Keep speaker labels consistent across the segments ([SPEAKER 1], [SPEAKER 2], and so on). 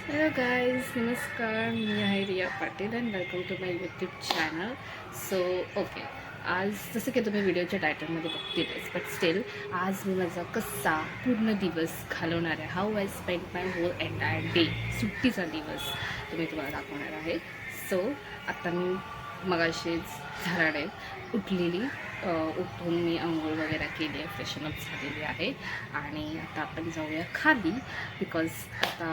[SPEAKER 1] Hello guys, नमस्कार. मी आहे Riya Patil and welcome to my YouTube channel. So okay, आज जसं की तुम्ही व्हिडिओच्या टायटलमध्ये बघतीलच, बट स्टील आज मी माझा कसा पूर्ण दिवस घालवणार आहे, how I spend my whole entire day, सुट्टीचा दिवस तुम्ही तुम्हाला दाखवणार आहे. सो आत्ता मी मगाशीच झाडाने उठलेली, उठून मी आंघोळ वगैरे केली आहे, फ्रेशनअप झालेली आहे आणि आता आपण जाऊया खाली. बिकॉज आता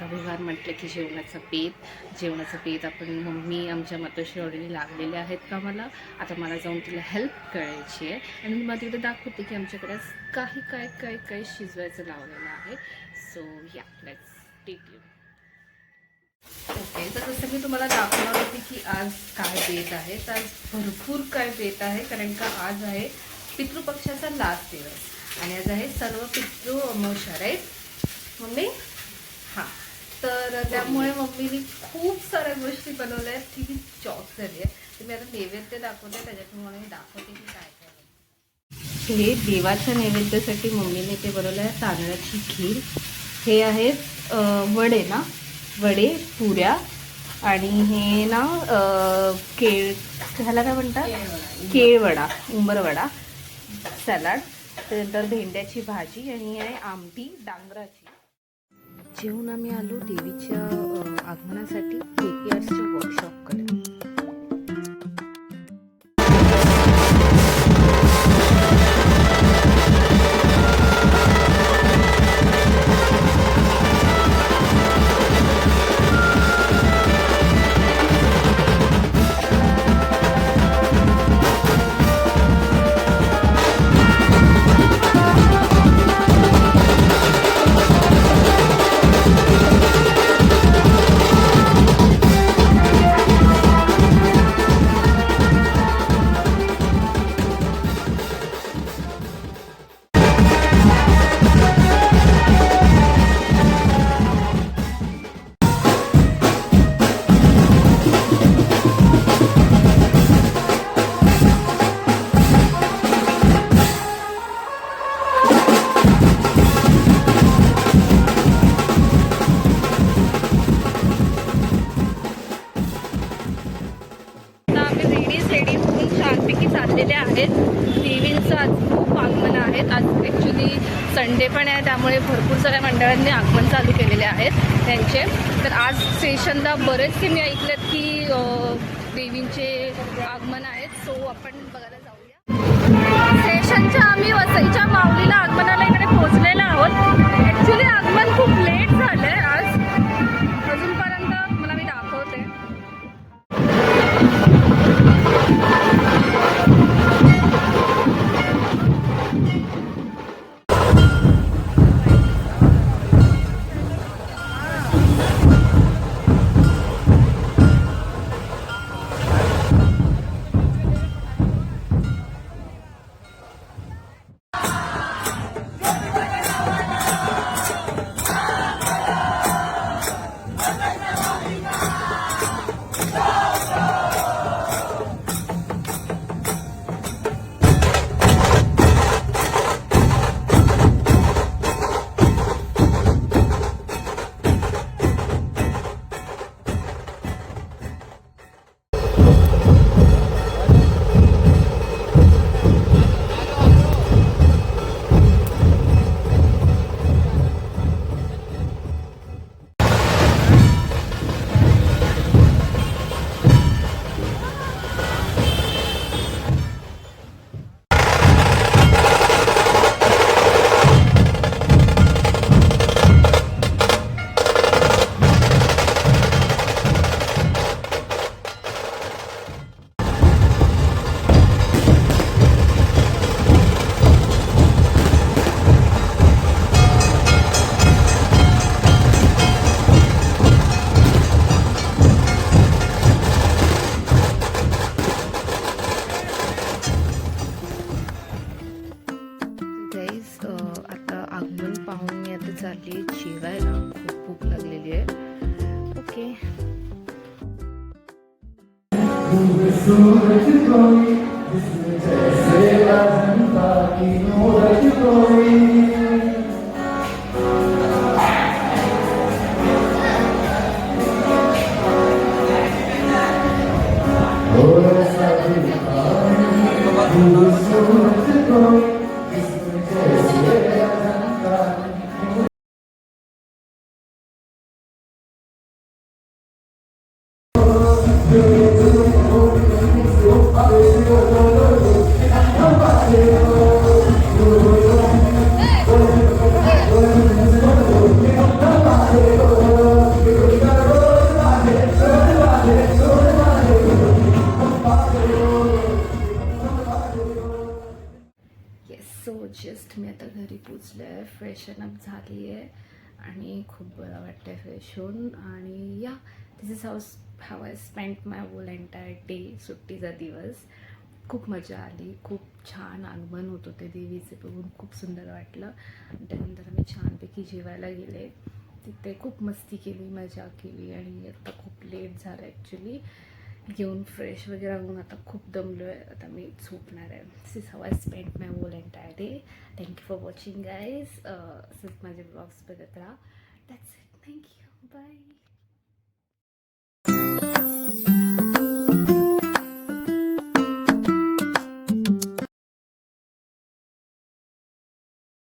[SPEAKER 1] रविवार म्हटलं की जेवणाचं बेत आपण मम्मी आमच्या मातोश्री ऑलरेडी लागलेले आहेत का मला. आता मला जाऊन तिला हेल्प करायची आहे आणि मी मला तिथे दाखवते की आमच्याकडे आज काय शिजवायचं लावलेलं आहे. सो या, लेट्स टेक यू. ओके, तर जसं मी तुम्हाला दाखवणार होती की आज काय बेत आहे, तर आज भरपूर काय बेत आहे, कारण का आज आहे पितृपक्षाचा लास्ट दिवस आणि आज आहे सर्व पितृ अमावस्या, राईट मम्मी? हां, तर त्यामुळे मम्मीने खूप साऱ्या गोष्टी बनवल्या आहेत की मी चॉक झाली आहे. तर मी आता नैवेद्य दाखवते, त्याच्याप्रमाणे मी दाखवते की काय काय. हे देवाच्या नैवेद्यासाठी मम्मीने ते बनवलं आहे तांदळाची खीर. हे आहेत वडे ना, वडे, पुऱ्या आणि हे ना ह्याला काय म्हणतात, केळवडा, उंबरवडा, सॅलाड, त्यानंतर भेंड्याची भाजी आणि आहे आमटी डांगराची. जेवून आम्ही आलो देवीच्या आगमनासाठी KPRच्या वर्कशॉपकडे. देवींचं आज खूप आगमन आहेत. आज ॲक्च्युली संडे पण आहे, त्यामुळे भरपूर साऱ्या मंडळांनी आगमन चालू केलेले आहेत त्यांचे. तर आज स्टेशनला बरेचसे मी ऐकलेत की देवींचे आगमन आहेत. सो आपण बघायला जाऊया. स्टेशनच्या आम्ही वसईच्या माऊलीला आगमनाला इकडे पोहोचलेलो आहोत. ॲक्च्युली आगमन खूप लेट झालं आहे आज, अजूनपर्यंत मला मी दाखवते. आता आगमन पाहून मी आता चालली जेवायला, खूप भूक लागलेली आहे. ओके. फ्रेशन अप झाली आहे आणि खूप बरं वाटतं आहे फ्रेश होऊन. आणि या this is how I spent my whole entire day. सुट्टीचा दिवस खूप मजा आली, खूप छान आगमन होत होते देवीचे, बघून खूप सुंदर वाटलं. त्यानंतर आम्ही छानपैकी जेवायला गेले, तिथे खूप मस्ती केली, मजा केली आणि आता खूप लेट झालं ॲक्च्युली. घेऊन फ्रेश वगैरे होऊन आता खूप दमलो आहे, आता मी झोपणार आहे. This is how I spent my whole entire day. Thank you for watching guys. असंच माझे ब्लॉग्स बघत राहा. That's it. थँक्यू. बाय.